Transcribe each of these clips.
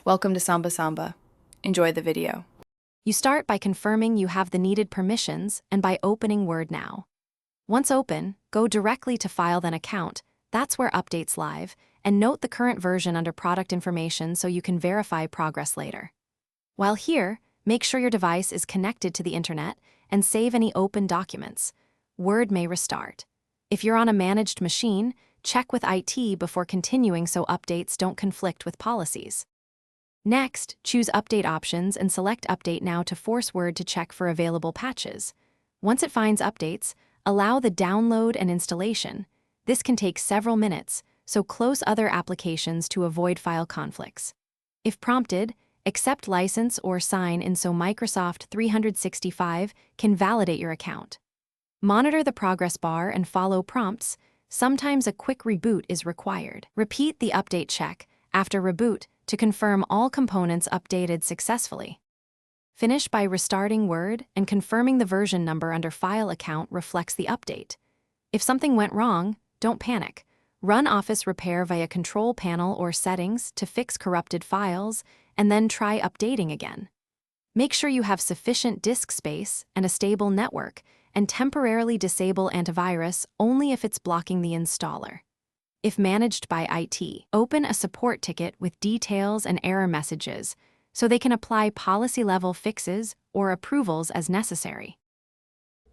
Welcome to Samba Samba. Enjoy the video. You start by confirming you have the needed permissions and by opening Word now. Once open, go directly to File then Account. That's where Updates live, and note the current version under Product Information so you can verify progress later. While here, make sure your device is connected to the internet and save any open documents. Word may restart. If you're on a managed machine, check with IT before continuing so updates don't conflict with policies. Next, choose Update Options and select Update Now to force Word to check for available patches. Once it finds updates, allow the download and installation. This can take several minutes, so close other applications to avoid file conflicts. If prompted, accept license or sign in so Microsoft 365 can validate your account. Monitor the progress bar and follow prompts. Sometimes a quick reboot is required. Repeat the update check after reboot to confirm all components updated successfully. Finish by restarting Word and confirming the version number under File Account reflects the update. If something went wrong, don't panic. Run Office Repair via Control Panel or Settings to fix corrupted files, and then try updating again. Make sure you have sufficient disk space and a stable network, and temporarily disable antivirus only if it's blocking the installer. If managed by IT, open a support ticket with details and error messages so they can apply policy-level fixes or approvals as necessary.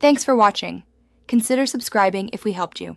Thanks for watching. Consider subscribing if we helped you.